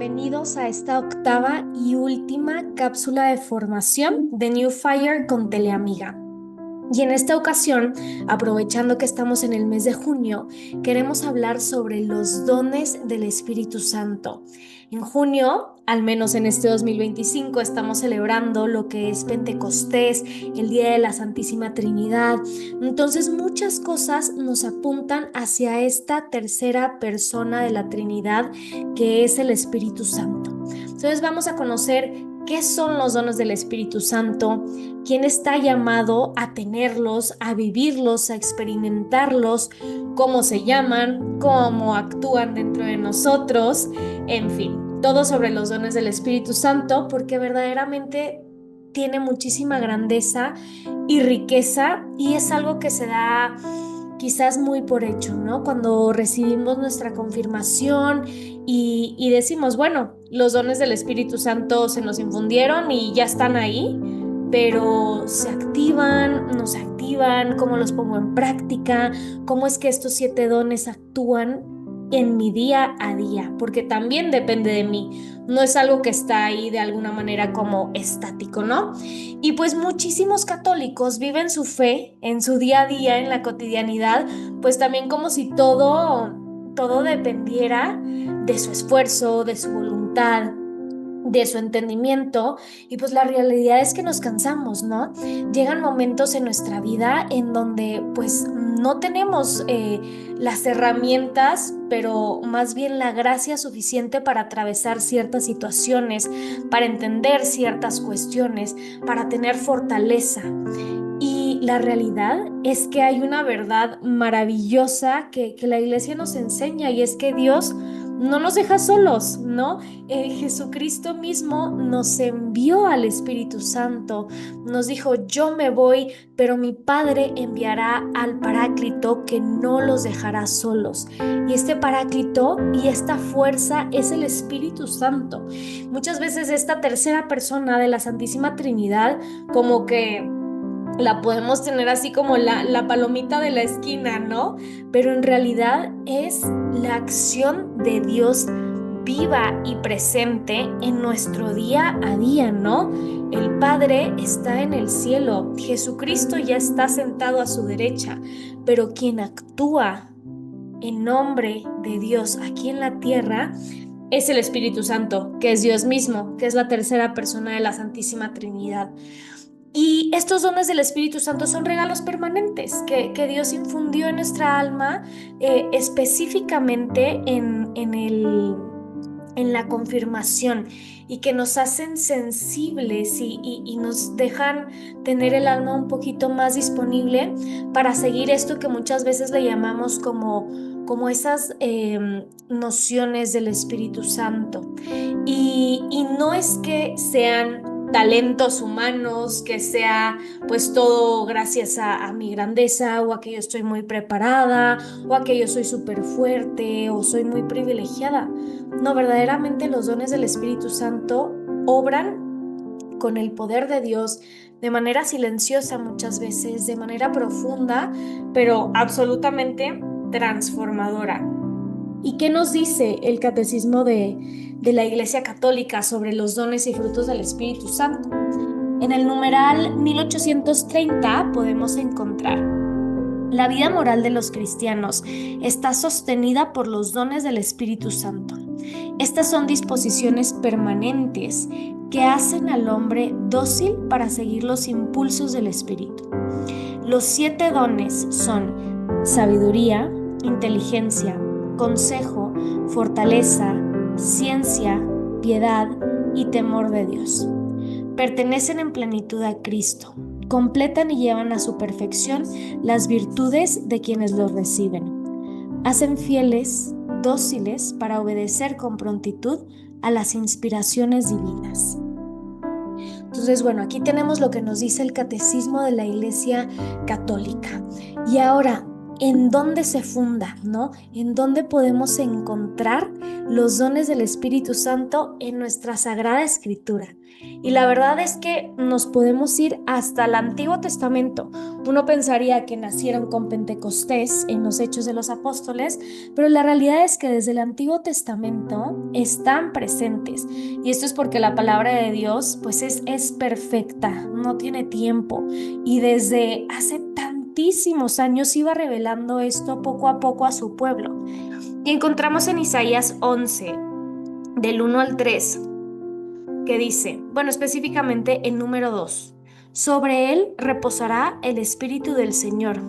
bienvenidos a esta octava y última cápsula de formación de New Fire con Teleamiga. Y en esta ocasión, aprovechando que estamos en el mes de junio, queremos hablar sobre los dones del Espíritu Santo. En junio, al menos en este 2025, estamos celebrando lo que es Pentecostés, el Día de la Santísima Trinidad. Entonces, muchas cosas nos apuntan hacia esta tercera persona de la Trinidad, que es el Espíritu Santo. Entonces, vamos a conocer qué son los dones del Espíritu Santo, quién está llamado a tenerlos, a vivirlos, a experimentarlos, cómo se llaman, cómo actúan dentro de nosotros, en fin, todo sobre los dones del Espíritu Santo, porque verdaderamente tiene muchísima grandeza y riqueza y es algo que se da quizás muy por hecho, ¿no? Cuando recibimos nuestra confirmación y decimos, bueno, los dones del Espíritu Santo se nos infundieron y ya están ahí, pero se activan, no se activan, cómo los pongo en práctica, cómo es que estos 7 dones actúan en mi día a día, porque también depende de mí, no es algo que está ahí de alguna manera como estático, ¿no? Y pues muchísimos católicos viven su fe en su día a día, en la cotidianidad, pues también como si todo dependiera de su esfuerzo, de su voluntad, de su entendimiento, y pues la realidad es que nos cansamos, ¿no? Llegan momentos en nuestra vida en donde pues no tenemos las herramientas, pero más bien la gracia suficiente para atravesar ciertas situaciones, para entender ciertas cuestiones, para tener fortaleza. Y la realidad es que hay una verdad maravillosa que la iglesia nos enseña, y es que Dios no nos deja solos, ¿no? Jesucristo mismo nos envió al Espíritu Santo, nos dijo, yo me voy, pero mi Padre enviará al Paráclito que no los dejará solos. Y este Paráclito y esta fuerza es el Espíritu Santo. Muchas veces esta tercera persona de la Santísima Trinidad, como que la podemos tener así como la palomita de la esquina, ¿no? Pero en realidad es la acción de Dios viva y presente en nuestro día a día, ¿no? El Padre está en el cielo, Jesucristo ya está sentado a su derecha, pero quien actúa en nombre de Dios aquí en la tierra es el Espíritu Santo, que es Dios mismo, que es la tercera persona de la Santísima Trinidad. Y estos dones del Espíritu Santo son regalos permanentes que Dios infundió en nuestra alma, específicamente en la confirmación, y que nos hacen sensibles y nos dejan tener el alma un poquito más disponible para seguir esto que muchas veces le llamamos como esas nociones del Espíritu Santo. Y no es que sean talentos humanos, que sea pues todo gracias a mi grandeza, o a que yo estoy muy preparada, o a que yo soy súper fuerte, o soy muy privilegiada. No, verdaderamente los dones del Espíritu Santo obran con el poder de Dios de manera silenciosa muchas veces, de manera profunda, pero absolutamente transformadora. ¿Y qué nos dice el catecismo de la Iglesia Católica sobre los dones y frutos del Espíritu Santo? En el numeral 1830 podemos encontrar: la vida moral de los cristianos está sostenida por los dones del Espíritu Santo. Estas son disposiciones permanentes que hacen al hombre dócil para seguir los impulsos del Espíritu. Los 7 dones son sabiduría, inteligencia, consejo, fortaleza, ciencia, piedad y temor de Dios. Pertenecen en plenitud a Cristo, completan y llevan a su perfección las virtudes de quienes los reciben. Hacen fieles, dóciles para obedecer con prontitud a las inspiraciones divinas. Entonces, bueno, aquí tenemos lo que nos dice el catecismo de la Iglesia Católica. Y ahora, en dónde se funda, ¿no? En dónde podemos encontrar los dones del Espíritu Santo en nuestra Sagrada Escritura. Y la verdad es que nos podemos ir hasta el Antiguo Testamento. Uno pensaría que nacieron con Pentecostés en los Hechos de los Apóstoles, pero la realidad es que desde el Antiguo Testamento están presentes. Y esto es porque la palabra de Dios pues es perfecta, no tiene tiempo. Y desde hace tantísimos años iba revelando esto poco a poco a su pueblo. Y encontramos en Isaías 11, del 1 al 3, que dice, bueno, específicamente el número 2, sobre él reposará el Espíritu del Señor,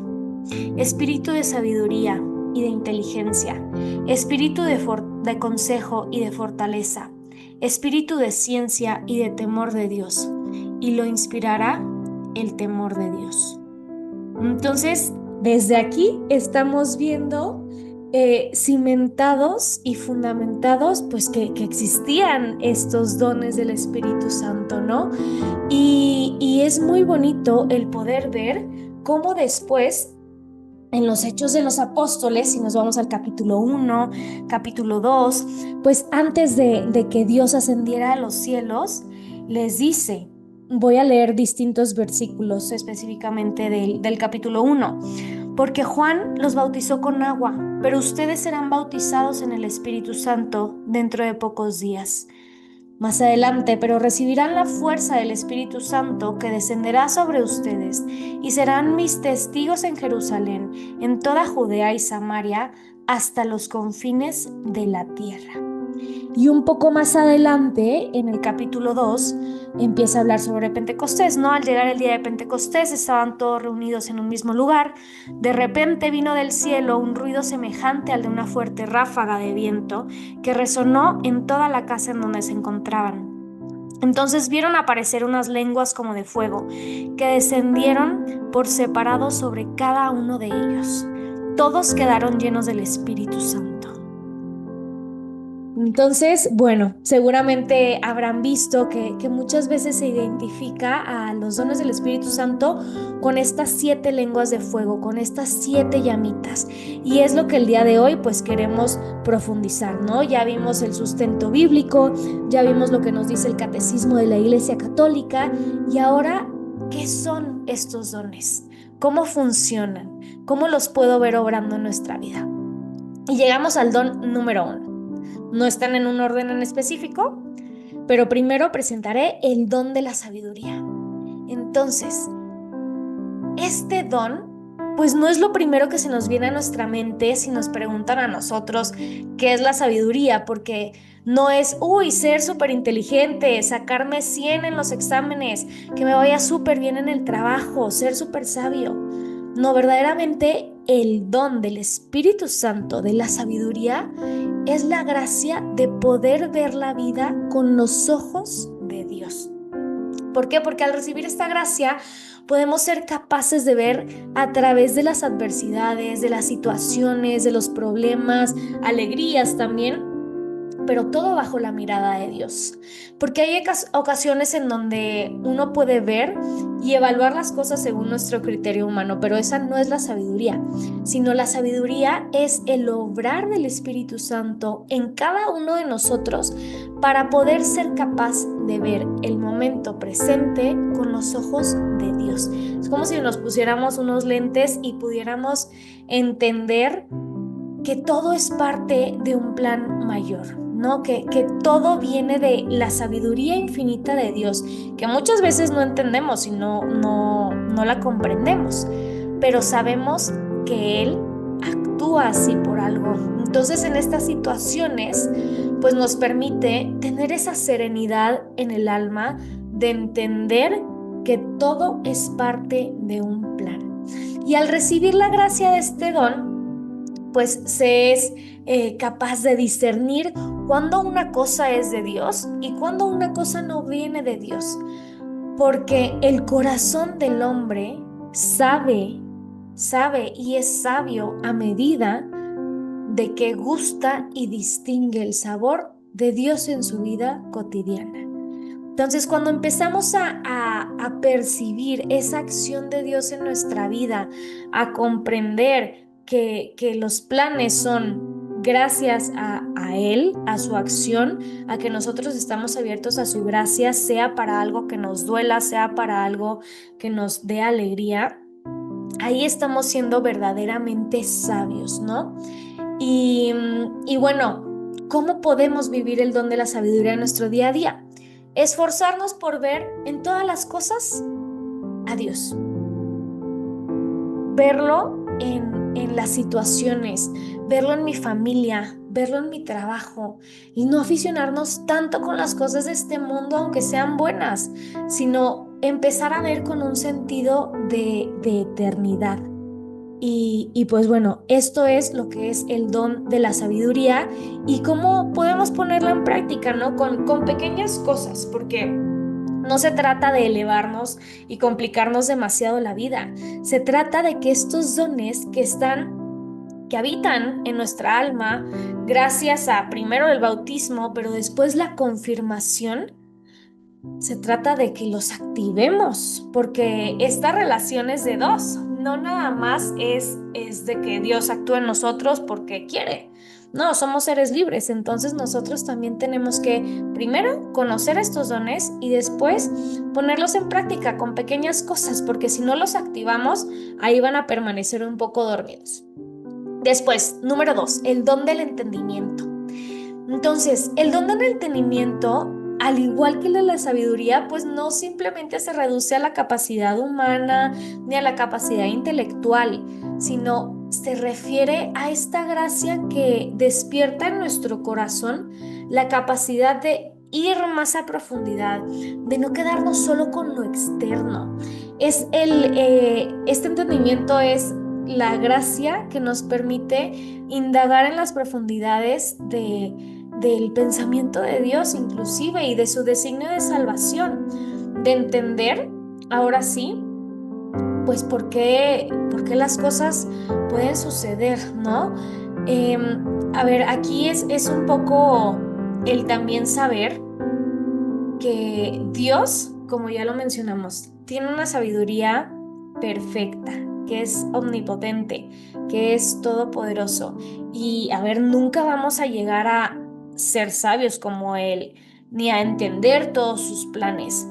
espíritu de sabiduría y de inteligencia, espíritu de consejo y de fortaleza, espíritu de ciencia y de temor de Dios, y lo inspirará el temor de Dios. Entonces, desde aquí estamos viendo cimentados y fundamentados, pues que existían estos dones del Espíritu Santo, ¿no? Y es muy bonito el poder ver cómo después, en los Hechos de los Apóstoles, si nos vamos al capítulo 1, capítulo 2, pues antes de que Dios ascendiera a los cielos, les dice, voy a leer distintos versículos específicamente del capítulo 1, porque Juan los bautizó con agua, pero ustedes serán bautizados en el Espíritu Santo dentro de pocos días. Más adelante, pero recibirán la fuerza del Espíritu Santo que descenderá sobre ustedes y serán mis testigos en Jerusalén, en toda Judea y Samaria, hasta los confines de la tierra. Y un poco más adelante, en el capítulo 2, empieza a hablar sobre Pentecostés, ¿no? Al llegar el día de Pentecostés, estaban todos reunidos en un mismo lugar. De repente vino del cielo un ruido semejante al de una fuerte ráfaga de viento que resonó en toda la casa en donde se encontraban. Entonces vieron aparecer unas lenguas como de fuego que descendieron por separado sobre cada uno de ellos. Todos quedaron llenos del Espíritu Santo. Entonces, bueno, seguramente habrán visto que muchas veces se identifica a los dones del Espíritu Santo con estas 7 lenguas de fuego, con estas 7 llamitas. Y es lo que el día de hoy pues queremos profundizar, ¿no? Ya vimos el sustento bíblico, ya vimos lo que nos dice el Catecismo de la Iglesia Católica y ahora, ¿qué son estos dones? ¿Cómo funcionan? ¿Cómo los puedo ver obrando en nuestra vida? Y llegamos al don número 1. No están en un orden en específico, pero primero presentaré el don de la sabiduría. Entonces, este don, pues no es lo primero que se nos viene a nuestra mente si nos preguntan a nosotros qué es la sabiduría, porque no es, ser súper inteligente, sacarme 100 en los exámenes, que me vaya súper bien en el trabajo, ser súper sabio. No, verdaderamente el don del Espíritu Santo, de la sabiduría, es la gracia de poder ver la vida con los ojos de Dios. ¿Por qué? Porque al recibir esta gracia podemos ser capaces de ver a través de las adversidades, de las situaciones, de los problemas, alegrías también, pero todo bajo la mirada de Dios. Porque hay ocasiones en donde uno puede ver y evaluar las cosas según nuestro criterio humano, pero esa no es la sabiduría, sino la sabiduría es el obrar del Espíritu Santo en cada uno de nosotros para poder ser capaz de ver el momento presente con los ojos de Dios. Es como si nos pusiéramos unos lentes y pudiéramos entender que todo es parte de un plan mayor, ¿no? Que todo viene de la sabiduría infinita de Dios, que muchas veces no entendemos y no la comprendemos, pero sabemos que Él actúa así por algo. Entonces, en estas situaciones, pues nos permite tener esa serenidad en el alma de entender que todo es parte de un plan. Y al recibir la gracia de este don, pues se es capaz de discernir cuándo una cosa es de Dios y cuándo una cosa no viene de Dios. Porque el corazón del hombre sabe y es sabio a medida de que gusta y distingue el sabor de Dios en su vida cotidiana. Entonces, cuando empezamos a percibir esa acción de Dios en nuestra vida, a comprender que los planes son gracias a Él, a su acción, a que nosotros estamos abiertos a su gracia, sea para algo que nos duela, sea para algo que nos dé alegría, ahí estamos siendo verdaderamente sabios, ¿no? Y bueno, ¿cómo podemos vivir el don de la sabiduría en nuestro día a día? Esforzarnos por ver en todas las cosas a Dios, verlo en las situaciones, verlo en mi familia, verlo en mi trabajo y no aficionarnos tanto con las cosas de este mundo, aunque sean buenas, sino empezar a ver con un sentido de eternidad. Y pues bueno, esto es lo que es el don de la sabiduría y cómo podemos ponerla en práctica, ¿no? Con pequeñas cosas, porque no se trata de elevarnos y complicarnos demasiado la vida. Se trata de que estos dones que habitan en nuestra alma, gracias a primero el bautismo, pero después la confirmación, se trata de que los activemos, porque esta relación es de dos, no nada más es de que Dios actúe en nosotros porque quiere. No, somos seres libres, entonces nosotros también tenemos que primero conocer estos dones y después ponerlos en práctica con pequeñas cosas, porque si no los activamos, ahí van a permanecer un poco dormidos. Después, número 2, el don del entendimiento. Entonces, el don del entendimiento, al igual que el de la sabiduría, pues no simplemente se reduce a la capacidad humana ni a la capacidad intelectual, sino se refiere a esta gracia que despierta en nuestro corazón la capacidad de ir más a profundidad, de no quedarnos solo con lo externo. Este entendimiento es la gracia que nos permite indagar en las profundidades del pensamiento de Dios inclusive y de su designio de salvación, de entender, ahora sí, pues por qué las cosas pueden suceder, ¿no? A ver, aquí es un poco el también saber que Dios, como ya lo mencionamos, tiene una sabiduría perfecta, que es omnipotente, que es todopoderoso. Y a ver, nunca vamos a llegar a ser sabios como Él, ni a entender todos sus planes,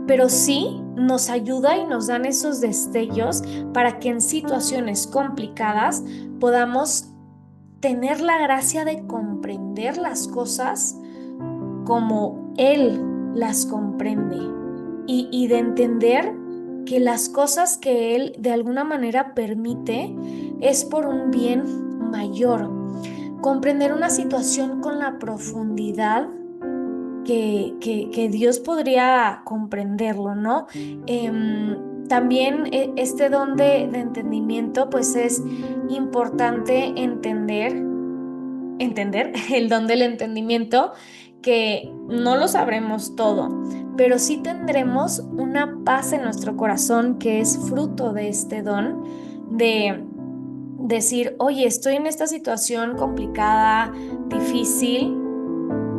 pero sí nos ayuda y nos dan esos destellos para que en situaciones complicadas podamos tener la gracia de comprender las cosas como Él las comprende y de entender que las cosas que Él de alguna manera permite es por un bien mayor. Comprender una situación con la profundidad que Dios podría comprenderlo, ¿no? También este don de entendimiento, pues es importante entender el don del entendimiento, que no lo sabremos todo, pero sí tendremos una paz en nuestro corazón que es fruto de este don de decir, oye, estoy en esta situación complicada, difícil.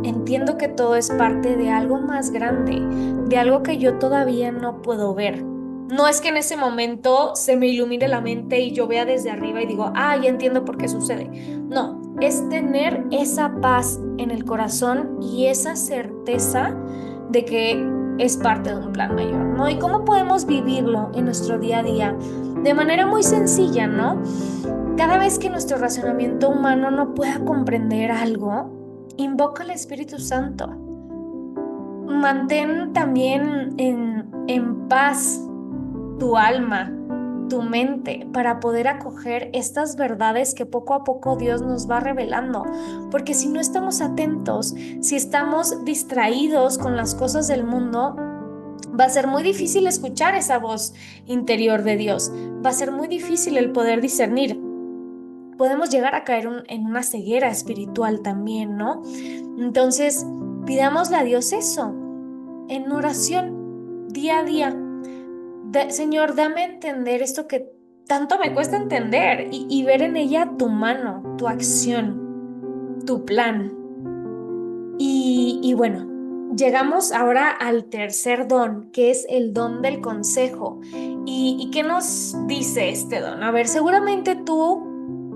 Entiendo que todo es parte de algo más grande, de algo que yo todavía no puedo ver. No es que en ese momento se me ilumine la mente y yo vea desde arriba y digo, ah, ya entiendo por qué sucede. No, es tener esa paz en el corazón y esa certeza de que es parte de un plan mayor, ¿no? ¿Y cómo podemos vivirlo en nuestro día a día? De manera muy sencilla, ¿no? Cada vez que nuestro razonamiento humano no pueda comprender algo, invoca al Espíritu Santo. Mantén también en paz tu alma, tu mente, para poder acoger estas verdades que poco a poco Dios nos va revelando. Porque si no estamos atentos, si estamos distraídos con las cosas del mundo, va a ser muy difícil escuchar esa voz interior de Dios. Va a ser muy difícil el poder discernir. Podemos llegar a caer en una ceguera espiritual también, ¿no? Entonces, pidámosle a Dios eso, en oración, día a día. Señor, dame a entender esto que tanto me cuesta entender y ver en ella tu mano, tu acción, tu plan. Y bueno, llegamos ahora al tercer don, que es el don del consejo. ¿Y qué nos dice este don? A ver, seguramente tú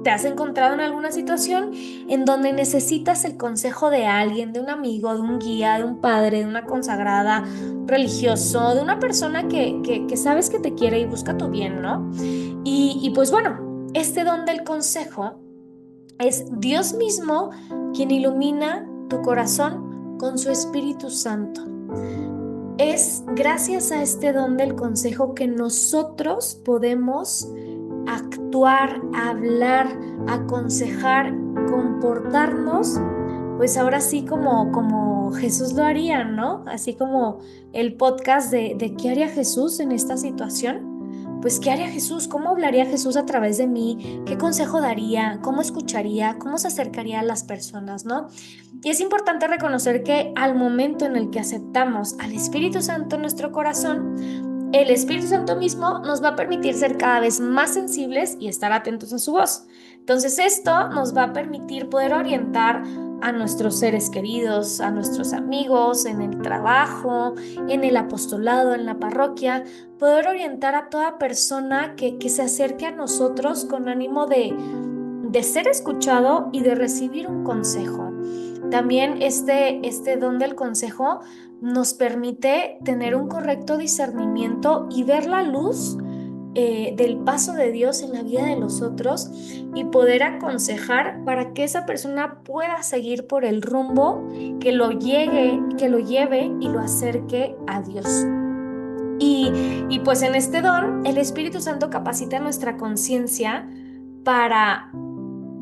¿Te has encontrado en alguna situación en donde necesitas el consejo de alguien, de un amigo, de un guía, de un padre, de una consagrada, religioso, de una persona que sabes que te quiere y busca tu bien, ¿no? Y pues bueno, este don del consejo es Dios mismo quien ilumina tu corazón con su Espíritu Santo. Es gracias a este don del consejo que nosotros podemos actuar, hablar, aconsejar, comportarnos, pues ahora sí como Jesús lo haría, ¿no? Así como el podcast de ¿qué haría Jesús en esta situación? Pues ¿qué haría Jesús? ¿Cómo hablaría Jesús a través de mí? ¿Qué consejo daría? ¿Cómo escucharía? ¿Cómo se acercaría a las personas, no? Y es importante reconocer que al momento en el que aceptamos al Espíritu Santo en nuestro corazón, el Espíritu Santo mismo nos va a permitir ser cada vez más sensibles y estar atentos a su voz. Entonces esto nos va a permitir poder orientar a nuestros seres queridos, a nuestros amigos, en el trabajo, en el apostolado, en la parroquia, poder orientar a toda persona que se acerque a nosotros con ánimo de ser escuchado y de recibir un consejo. También este don del consejo nos permite tener un correcto discernimiento y ver la luz del paso de Dios en la vida de los otros y poder aconsejar para que esa persona pueda seguir por el rumbo que lo lleve y lo acerque a Dios. Y pues en este don, el Espíritu Santo capacita nuestra conciencia para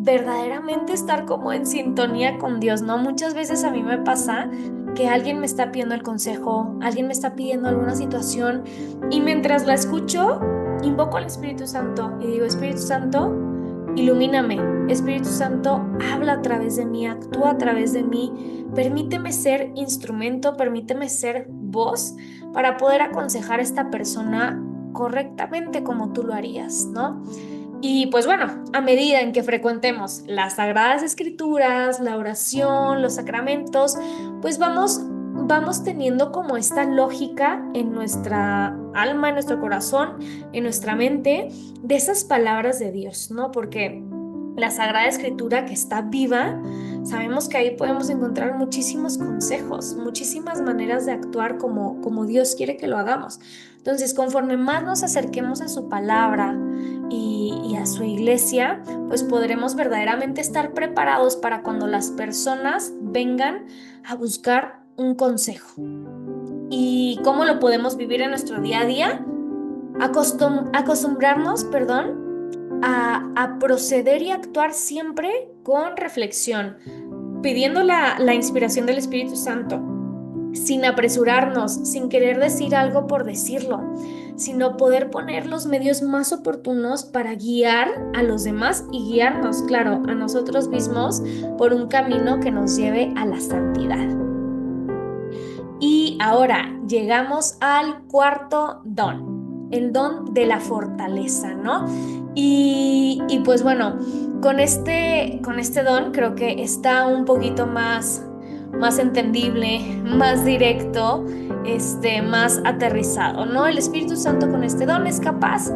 verdaderamente estar como en sintonía con Dios, ¿no? Muchas veces a mí me pasa que alguien me está pidiendo el consejo, alguien me está pidiendo alguna situación y mientras la escucho, invoco al Espíritu Santo y digo, Espíritu Santo, ilumíname, Espíritu Santo, habla a través de mí, actúa a través de mí, permíteme ser instrumento, permíteme ser voz para poder aconsejar a esta persona correctamente como tú lo harías, ¿no? Y pues bueno, a medida en que frecuentemos las Sagradas Escrituras, la oración, los sacramentos, pues vamos teniendo como esta lógica en nuestra alma, en nuestro corazón, en nuestra mente, de esas palabras de Dios, ¿no? Porque la Sagrada Escritura que está viva, sabemos que ahí podemos encontrar muchísimos consejos, muchísimas maneras de actuar como Dios quiere que lo hagamos. Entonces, conforme más nos acerquemos a su palabra y a su iglesia, pues podremos verdaderamente estar preparados para cuando las personas vengan a buscar un consejo. ¿Y cómo lo podemos vivir en nuestro día a día? Acostumbrarnos, a proceder y actuar siempre con reflexión, pidiendo la inspiración del Espíritu Santo, sin apresurarnos, sin querer decir algo por decirlo, sino poder poner los medios más oportunos para guiar a los demás y guiarnos, claro, a nosotros mismos por un camino que nos lleve a la santidad. Y ahora llegamos al cuarto don, el don de la fortaleza, ¿no? Y pues bueno, con este don creo que está un poquito más entendible, más directo, más aterrizado, ¿no? El Espíritu Santo con este don es capaz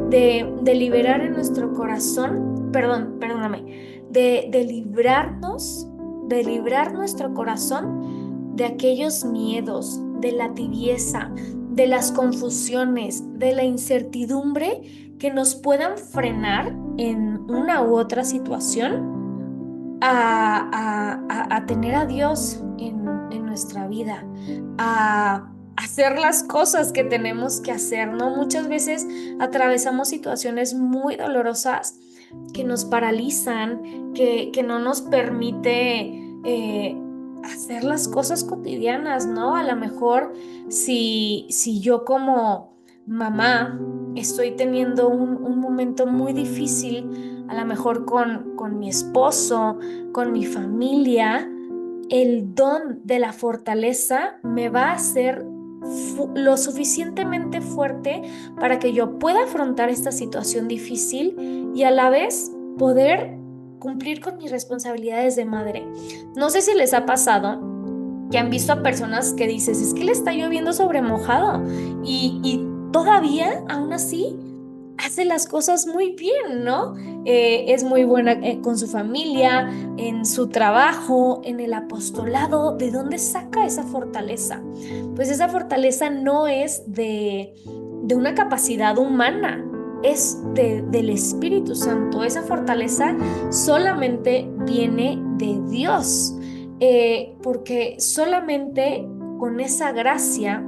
de liberar en nuestro corazón, perdóname, de librarnos, de librar nuestro corazón de aquellos miedos, de la tibieza, de las confusiones, de la incertidumbre que nos puedan frenar en una u otra situación a tener a Dios en nuestra vida, a hacer las cosas que tenemos que hacer, ¿no? Muchas veces atravesamos situaciones muy dolorosas que nos paralizan, que no nos permite hacer las cosas cotidianas, ¿no? A lo mejor si yo como mamá estoy teniendo un momento muy difícil, a lo mejor con mi esposo, con mi familia, el don de la fortaleza me va a hacer lo suficientemente fuerte para que yo pueda afrontar esta situación difícil y a la vez poder cumplir con mis responsabilidades de madre. No sé si les ha pasado que han visto a personas que dices, es que le está lloviendo sobre mojado y todavía, aún así, hace las cosas muy bien, ¿no? Es muy buena con su familia, en su trabajo, en el apostolado. ¿De dónde saca esa fortaleza? Pues esa fortaleza no es de una capacidad humana, es del Espíritu Santo. Esa fortaleza solamente viene de Dios, porque solamente con esa gracia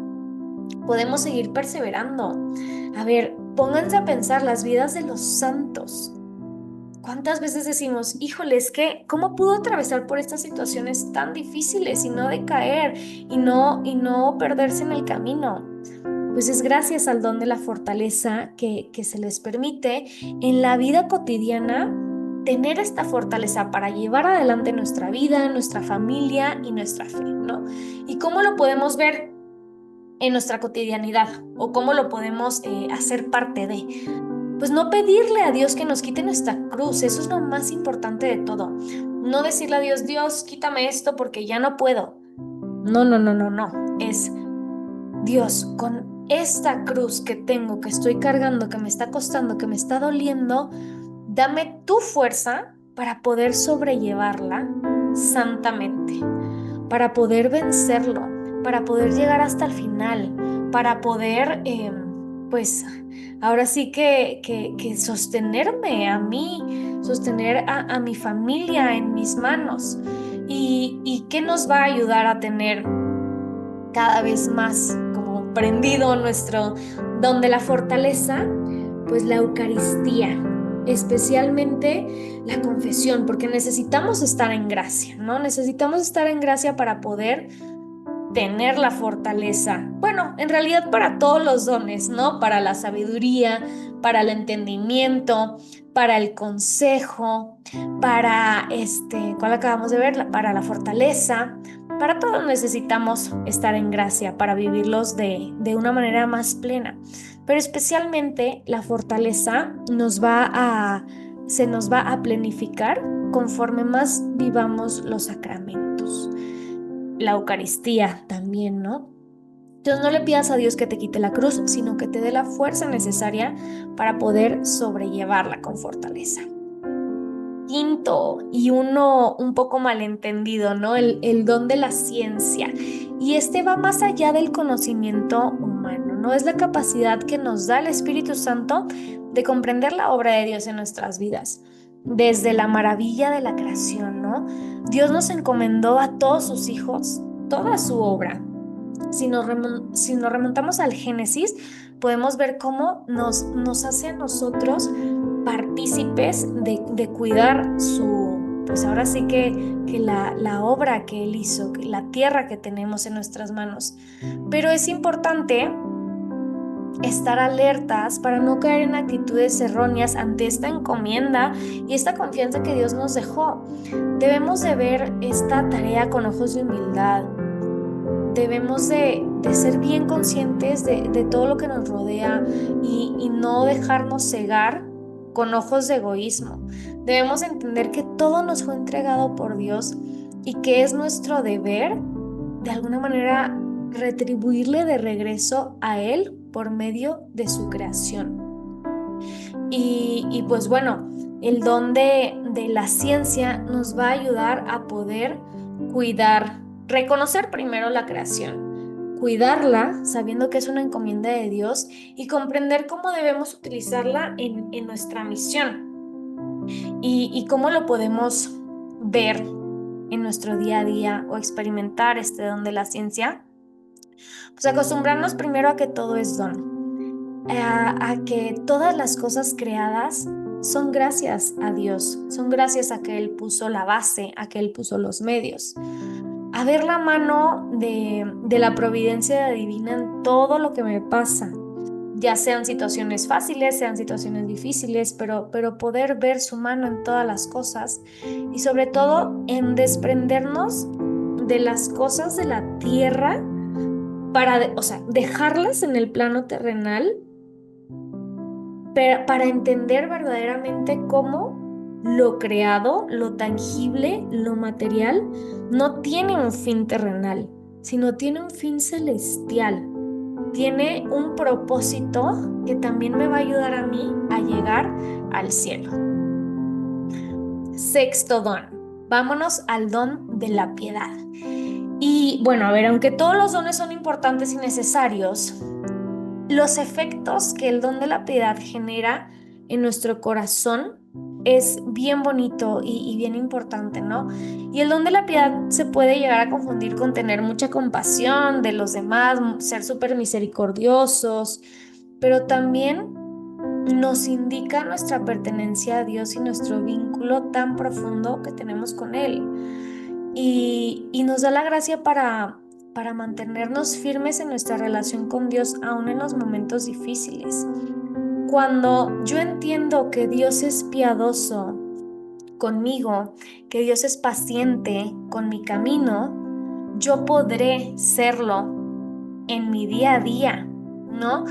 podemos seguir perseverando. A ver, pónganse a pensar las vidas de los santos. ¿Cuántas veces decimos, híjole, es que cómo pudo atravesar por estas situaciones tan difíciles y no decaer y no perderse en el camino? Pues es gracias al don de la fortaleza que se les permite en la vida cotidiana tener esta fortaleza para llevar adelante nuestra vida, nuestra familia y nuestra fe, ¿no? ¿Y cómo lo podemos ver en nuestra cotidianidad o cómo lo podemos hacer parte de? Pues no pedirle a Dios que nos quite nuestra cruz, eso es lo más importante de todo. No decirle a Dios, Dios, quítame esto porque ya no puedo. No, no, no, no, no. Es Dios, con esta cruz que tengo, que estoy cargando, que me está costando, que me está doliendo, dame tu fuerza para poder sobrellevarla santamente, para poder vencerlo, para poder llegar hasta el final, para poder, pues, ahora sí que sostenerme a mí, sostener a mi familia en mis manos. ¿Y qué nos va a ayudar a tener cada vez más como prendido nuestro don de la fortaleza? Pues la Eucaristía, especialmente la confesión, porque necesitamos estar en gracia, ¿no? Necesitamos estar en gracia para poder tener la fortaleza. Bueno, en realidad para todos los dones, ¿no? Para la sabiduría, para el entendimiento, para el consejo, para ¿cuál acabamos de ver? Para la fortaleza. Para todos necesitamos estar en gracia para vivirlos de una manera más plena. Pero especialmente la fortaleza se nos va a plenificar conforme más vivamos los sacramentos. La Eucaristía también, ¿no? Entonces no le pidas a Dios que te quite la cruz, sino que te dé la fuerza necesaria para poder sobrellevarla con fortaleza. Quinto, y uno un poco malentendido, ¿no? El don de la ciencia. Y este va más allá del conocimiento humano, ¿no? Es la capacidad que nos da el Espíritu Santo de comprender la obra de Dios en nuestras vidas, desde la maravilla de la creación, ¿no? Dios nos encomendó a todos sus hijos toda su obra. Si nos remontamos al Génesis, podemos ver cómo nos hace a nosotros partícipes de cuidar pues ahora sí que la obra que Él hizo, que la tierra que tenemos en nuestras manos. Pero es importante estar alertas para no caer en actitudes erróneas ante esta encomienda y esta confianza que Dios nos dejó. Debemos de ver esta tarea con ojos de humildad. Debemos de ser bien conscientes de todo lo que nos rodea y no dejarnos cegar con ojos de egoísmo. Debemos entender que todo nos fue entregado por Dios y que es nuestro deber, de alguna manera, retribuirle de regreso a Él por medio de su creación. Y pues bueno, el don de la ciencia nos va a ayudar a poder cuidar, reconocer primero la creación, cuidarla sabiendo que es una encomienda de Dios y comprender cómo debemos utilizarla en nuestra misión y cómo lo podemos ver en nuestro día a día o experimentar este don de la ciencia. Pues acostumbrarnos primero a que todo es don, a que todas las cosas creadas son gracias a Dios, son gracias a que Él puso la base, a que Él puso los medios, a ver la mano de la providencia divina en todo lo que me pasa, ya sean situaciones fáciles, sean situaciones difíciles, pero poder ver su mano en todas las cosas y sobre todo en desprendernos de las cosas de la tierra o sea, dejarlas en el plano terrenal para entender verdaderamente cómo lo creado, lo tangible, lo material, no tiene un fin terrenal, sino tiene un fin celestial. tiene un propósito que también me va a ayudar a mí a llegar al cielo. Sexto don. Vámonos al don de la piedad. Y bueno, a ver, aunque todos los dones son importantes y necesarios, los efectos que el don de la piedad genera en nuestro corazón es bien bonito y bien importante, ¿no? Y el don de la piedad se puede llegar a confundir con tener mucha compasión de los demás, ser súper misericordiosos, pero también nos indica nuestra pertenencia a Dios y nuestro vínculo tan profundo que tenemos con Él. Y nos da la gracia para mantenernos firmes en nuestra relación con Dios, aún en los momentos difíciles. Cuando yo entiendo que Dios es piadoso conmigo, que Dios es paciente con mi camino, yo podré serlo en mi día a día, ¿no?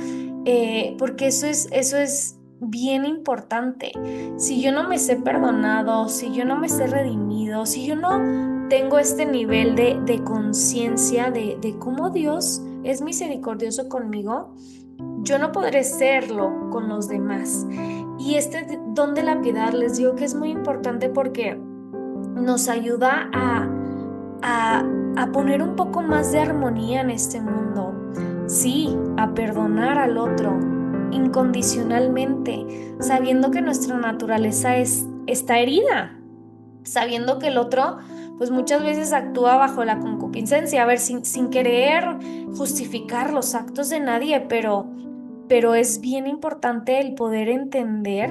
Porque eso es bien importante. Si yo no me sé perdonado, si yo no me sé redimido, si yo no tengo este nivel de conciencia de cómo Dios es misericordioso conmigo, yo no podré serlo con los demás. Y este don de la piedad les digo que es muy importante porque nos ayuda a poner un poco más de armonía en este mundo. Sí, a perdonar al otro incondicionalmente, sabiendo que nuestra naturaleza está herida, sabiendo que el otro pues muchas veces actúa bajo la concupiscencia, a ver, sin querer justificar los actos de nadie, pero es bien importante el poder entender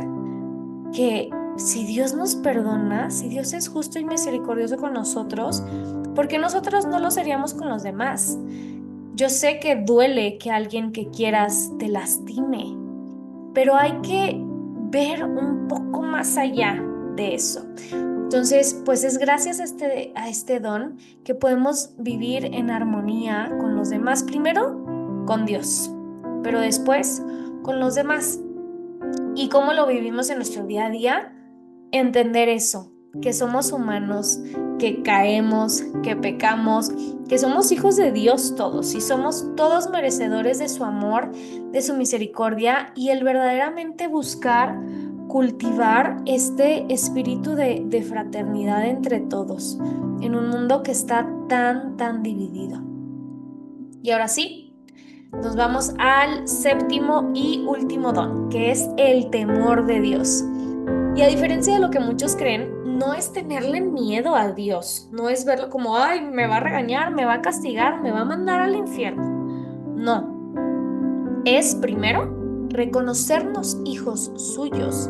que si Dios nos perdona, si Dios es justo y misericordioso con nosotros, ¿por qué nosotros no lo seríamos con los demás? Yo sé que duele que alguien que quieras te lastime, pero hay que ver un poco más allá de eso. Entonces, pues es gracias a este don que podemos vivir en armonía con los demás, primero con Dios, pero después con los demás. ¿Y cómo lo vivimos en nuestro día a día? Entender eso, que somos humanos, que caemos, que pecamos, que somos hijos de Dios todos y somos todos merecedores de su amor, de su misericordia y el verdaderamente buscar cultivar este espíritu de fraternidad entre todos en un mundo que está tan dividido. Y ahora sí, nos vamos al séptimo y último don, que es el temor de Dios. Y a diferencia de lo que muchos creen, no es tenerle miedo a Dios, no es verlo como, ay, me va a regañar, me va a castigar, me va a mandar al infierno. No, es primero reconocernos hijos suyos.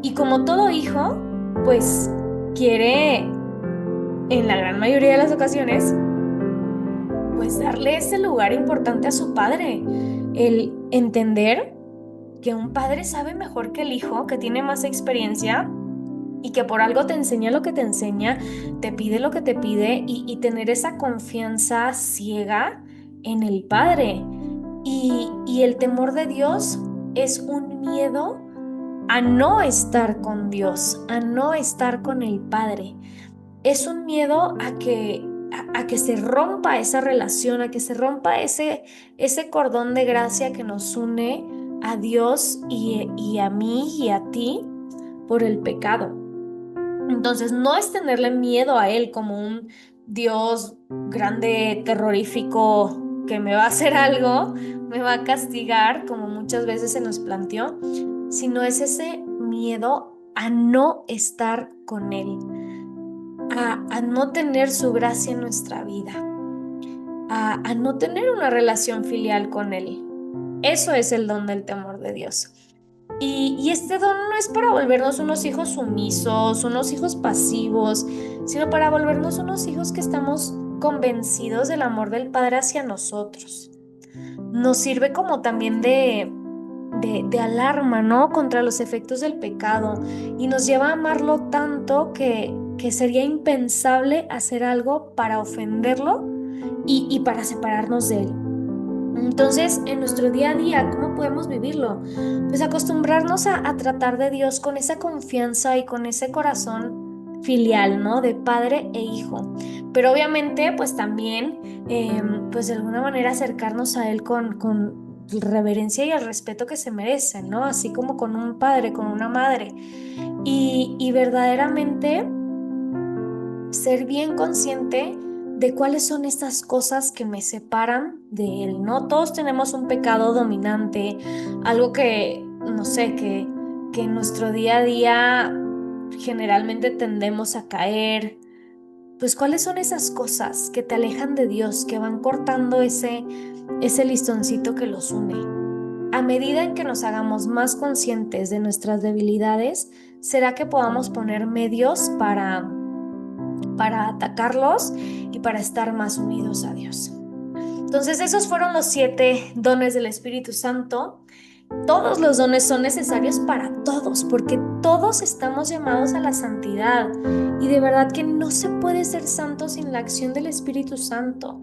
Y como todo hijo, pues quiere, en la gran mayoría de las ocasiones, pues darle ese lugar importante a su padre, el entender que un padre sabe mejor que el hijo, que tiene más experiencia y que por algo te enseña lo que te enseña, te pide lo que te pide y tener esa confianza ciega en el Padre. Y el temor de Dios es un miedo a no estar con Dios, a no estar con el Padre. Es un miedo a que se rompa esa relación, a que se rompa ese cordón de gracia que nos une a Dios y a mí y a ti por el pecado. Entonces, no es tenerle miedo a Él como un Dios grande, terrorífico, que me va a hacer algo, me va a castigar, como muchas veces se nos planteó, sino es ese miedo a no estar con Él, a no tener su gracia en nuestra vida, a no tener una relación filial con Él. Eso es el don del temor de Dios. Y este don no es para volvernos unos hijos sumisos, unos hijos pasivos, sino para volvernos unos hijos que estamos convencidos del amor del Padre hacia nosotros. Nos sirve como también de alarma, ¿no? Contra los efectos del pecado y nos lleva a amarlo tanto que sería impensable hacer algo para ofenderlo y para separarnos de él. Entonces, en nuestro día a día, ¿cómo podemos vivirlo? Pues acostumbrarnos a tratar de Dios con esa confianza y con ese corazón filial, ¿no? De padre e hijo. Pero obviamente, pues también, pues de alguna manera acercarnos a Él con reverencia y el respeto que se merecen, ¿no? Así como con un padre, con una madre. Y verdaderamente ser bien consciente de cuáles son estas cosas que me separan de Él, ¿no? Todos tenemos un pecado dominante, algo que, no sé, que en nuestro día a día generalmente tendemos a caer. Pues, ¿cuáles son esas cosas que te alejan de Dios, que van cortando ese listoncito que los une? A medida en que nos hagamos más conscientes de nuestras debilidades, será que podamos poner medios para atacarlos y para estar más unidos a Dios. Entonces, esos fueron los 7 dones del Espíritu Santo. Todos los dones son necesarios para todos, porque todos estamos llamados a la santidad. Y de verdad que no se puede ser santo sin la acción del Espíritu Santo.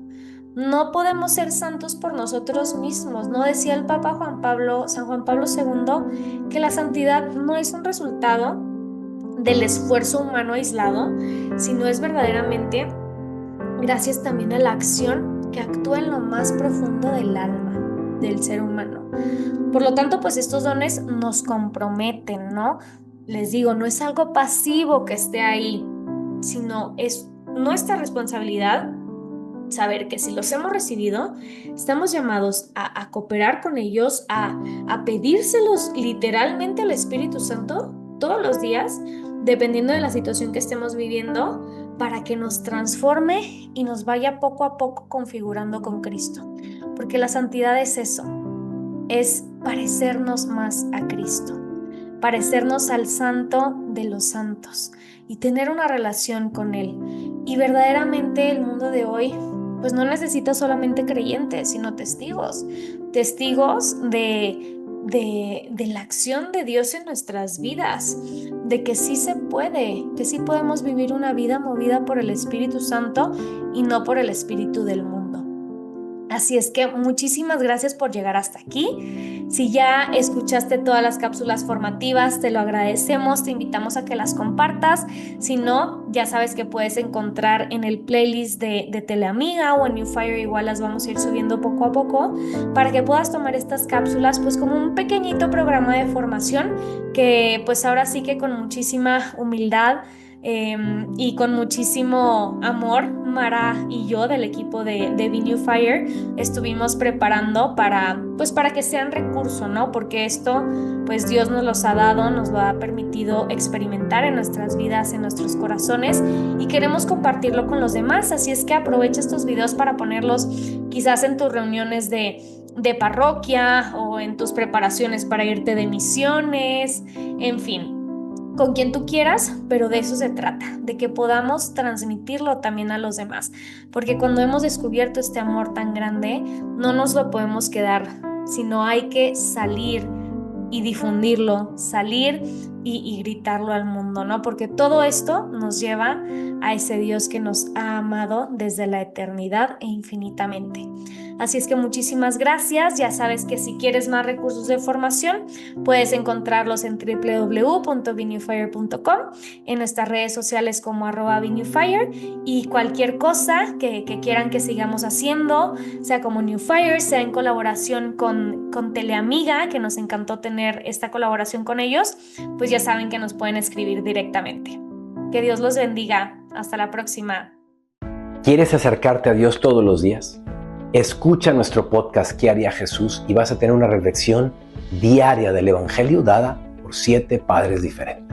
No podemos ser santos por nosotros mismos. ¿No decía el Papa San Juan Pablo II, que la santidad no es un resultado del esfuerzo humano aislado, sino es verdaderamente gracias también a la acción que actúa en lo más profundo del alma del ser humano? Por lo tanto, pues estos dones nos comprometen, ¿no? Les digo, no es algo pasivo que esté ahí, sino es nuestra responsabilidad saber que si los hemos recibido, estamos llamados a cooperar con ellos, a pedírselos literalmente al Espíritu Santo todos los días, dependiendo de la situación que estemos viviendo, para que nos transforme y nos vaya poco a poco configurando con Cristo. Porque la santidad es eso, es parecernos más a Cristo, parecernos al Santo de los santos y tener una relación con Él. Y verdaderamente el mundo de hoy pues no necesita solamente creyentes, sino testigos de la acción de Dios en nuestras vidas, de que sí se puede, que sí podemos vivir una vida movida por el Espíritu Santo y no por el espíritu del mundo. Así es que muchísimas gracias por llegar hasta aquí. Si ya escuchaste todas las cápsulas formativas, te lo agradecemos, te invitamos a que las compartas. Si no, ya sabes que puedes encontrar en el playlist de Teleamiga o en New Fire, igual las vamos a ir subiendo poco a poco, para que puedas tomar estas cápsulas pues como un pequeñito programa de formación que pues ahora sí que con muchísima humildad y con muchísimo amor, Mara y yo del equipo de Be New Fire estuvimos preparando para que sean recurso, ¿no? Porque esto pues Dios nos los ha dado, nos lo ha permitido experimentar en nuestras vidas, en nuestros corazones, y queremos compartirlo con los demás. Así es que aprovecha estos videos para ponerlos quizás en tus reuniones de parroquia o en tus preparaciones para irte de misiones, en fin, con quien tú quieras, pero de eso se trata, de que podamos transmitirlo también a los demás, porque cuando hemos descubierto este amor tan grande, no nos lo podemos quedar, sino hay que salir y difundirlo, salir y gritarlo al mundo, ¿no? Porque todo esto nos lleva a ese Dios que nos ha amado desde la eternidad e infinitamente. Así es que muchísimas gracias. Ya sabes que si quieres más recursos de formación, puedes encontrarlos en www.benewfire.com, en nuestras redes sociales como @benewfire, y cualquier cosa que quieran que sigamos haciendo, sea como New Fire, sea en colaboración con Teleamiga, que nos encantó tener esta colaboración con ellos, pues ya saben que nos pueden escribir directamente. Que Dios los bendiga. Hasta la próxima. ¿Quieres acercarte a Dios todos los días? Escucha nuestro podcast ¿Qué haría Jesús? Y vas a tener una reflexión diaria del Evangelio dada por 7 padres diferentes.